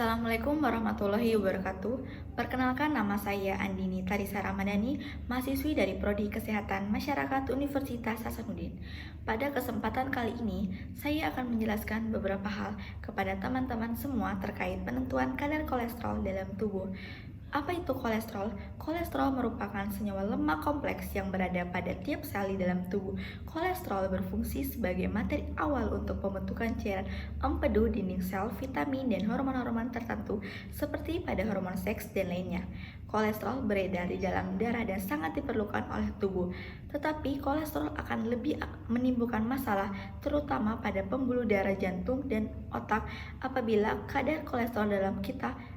Assalamualaikum warahmatullahi wabarakatuh. Perkenalkan, nama saya Andini Tarisa Ramadhani, mahasiswi dari Prodi Kesehatan Masyarakat Universitas Hasanuddin. Pada kesempatan kali ini, saya akan menjelaskan beberapa hal kepada teman-teman semua terkait penentuan kadar kolesterol dalam tubuh. Apa itu kolesterol? Kolesterol merupakan senyawa lemak kompleks yang berada pada tiap sel di dalam tubuh. Kolesterol berfungsi sebagai materi awal untuk pembentukan cairan empedu dinding sel, vitamin, dan hormon-hormon tertentu seperti pada hormon seks dan lainnya. Kolesterol beredar di dalam darah dan sangat diperlukan oleh tubuh. Tetapi kolesterol akan lebih menimbulkan masalah terutama pada pembuluh darah jantung dan otak apabila kadar kolesterol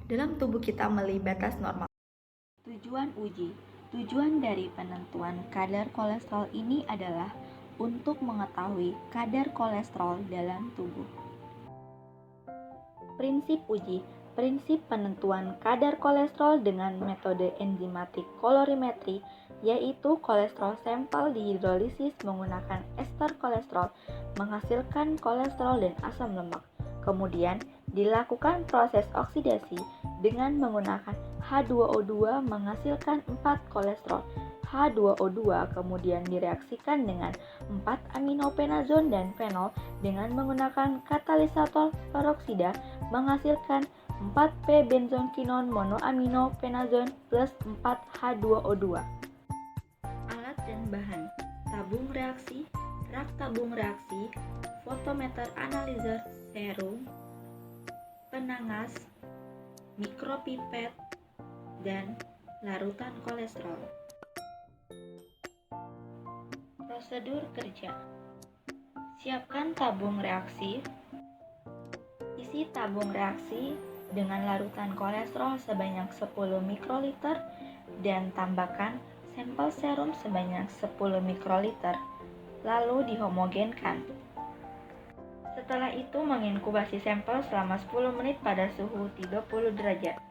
dalam tubuh kita melebihi batas normal. Tujuan uji. Tujuan dari penentuan kadar kolesterol ini adalah untuk mengetahui kadar kolesterol dalam tubuh. Prinsip uji. Prinsip penentuan kadar kolesterol dengan metode enzimatik kolorimetri, yaitu kolesterol sampel dihidrolisis menggunakan ester kolesterol menghasilkan kolesterol dan asam lemak. Kemudian dilakukan proses oksidasi dengan menggunakan H2O2 menghasilkan 4 kolesterol. H2O2 kemudian direaksikan dengan 4 aminopenazon dan fenol dengan menggunakan katalisator peroksida menghasilkan 4P benzonkinon monoaminopenazon plus 4H2O2. Alat dan bahan: tabung reaksi, rak tabung reaksi, fotometer analyzer serum, penangas, mikropipet, dan larutan kolesterol. Prosedur kerja: siapkan tabung reaksi. Isi tabung reaksi dengan larutan kolesterol sebanyak 10 mikroliter dan tambahkan sampel serum sebanyak 10 mikroliter, lalu dihomogenkan. Setelah itu menginkubasi sampel selama 10 menit pada suhu 30 derajat.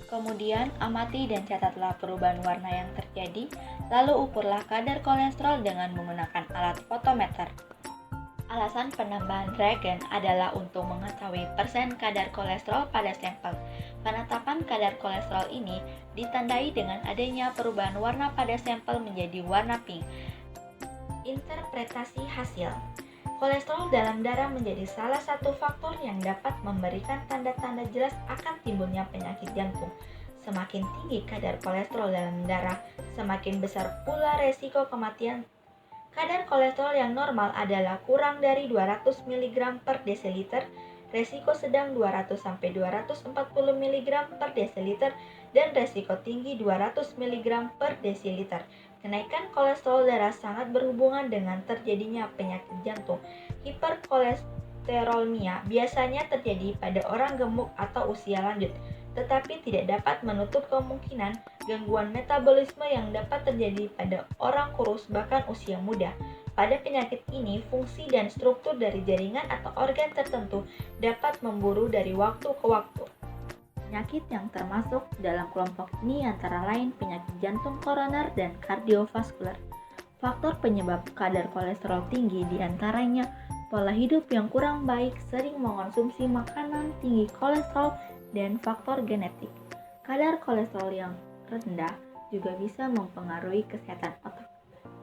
Kemudian amati dan catatlah perubahan warna yang terjadi, lalu ukurlah kadar kolesterol dengan menggunakan alat fotometer. Alasan penambahan reagen adalah untuk mengetahui persen kadar kolesterol pada sampel. Penetapan kadar kolesterol ini ditandai dengan adanya perubahan warna pada sampel menjadi warna pink. Interpretasi hasil. Kolesterol dalam darah menjadi salah satu faktor yang dapat memberikan tanda-tanda jelas akan timbulnya penyakit jantung. Semakin tinggi kadar kolesterol dalam darah, semakin besar pula resiko kematian. Kadar kolesterol yang normal adalah kurang dari 200 mg per desiliter, resiko sedang 200-240 mg per desiliter, dan resiko tinggi 200 mg per desiliter. Kenaikan kolesterol darah sangat berhubungan dengan terjadinya penyakit jantung. Hiperkolesterolmia biasanya terjadi pada orang gemuk atau usia lanjut, tetapi tidak dapat menutup kemungkinan gangguan metabolisme yang dapat terjadi pada orang kurus bahkan usia muda. Pada penyakit ini, fungsi dan struktur dari jaringan atau organ tertentu dapat memburu dari waktu ke waktu. Penyakit yang termasuk dalam kelompok ini antara lain penyakit jantung koroner dan kardiovaskular. Faktor penyebab kadar kolesterol tinggi diantaranya pola hidup yang kurang baik, sering mengkonsumsi makanan tinggi kolesterol, dan faktor genetik. Kadar kolesterol yang rendah juga bisa mempengaruhi kesehatan otak.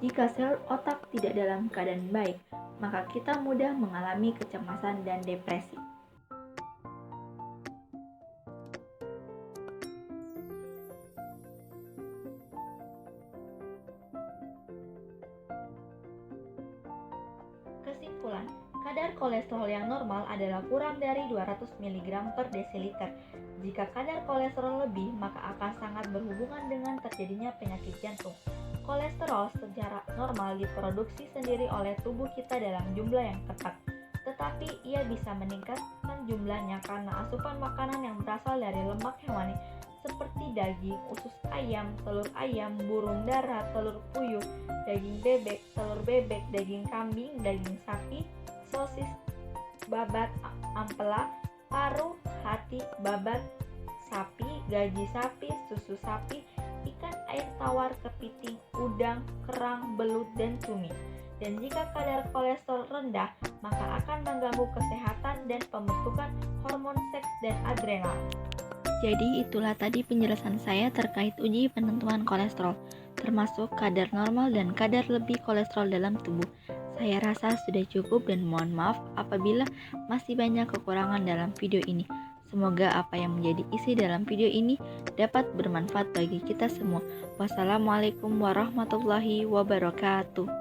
Jika sel otak tidak dalam keadaan baik, maka kita mudah mengalami kecemasan dan depresi. Kesimpulan, kadar kolesterol yang normal adalah kurang dari 200 mg per desiliter. Jika kadar kolesterol lebih, maka akan sangat berhubungan dengan terjadinya penyakit jantung. Kolesterol secara normal diproduksi sendiri oleh tubuh kita dalam jumlah yang tepat, tetapi ia bisa meningkatkan jumlahnya karena asupan makanan yang berasal dari lemak hewani seperti daging, usus ayam, telur ayam, burung dara, telur puyuh, daging bebek, telur bebek, daging kambing, daging sapi, sosis, babat ampela, paru, hati, babat sapi, gaji sapi, susu sapi, ikan air tawar, kepiting, udang, kerang, belut, dan cumi. dan jika kadar kolesterol rendah, maka akan mengganggu kesehatan dan pembentukan hormon seks dan adrenal. Jadi itulah tadi penjelasan saya terkait uji penentuan kolesterol, termasuk kadar normal dan kadar lebih kolesterol dalam tubuh. Saya rasa sudah cukup dan mohon maaf apabila masih banyak kekurangan dalam video ini. Semoga apa yang menjadi isi dalam video ini dapat bermanfaat bagi kita semua. Wassalamualaikum warahmatullahi wabarakatuh.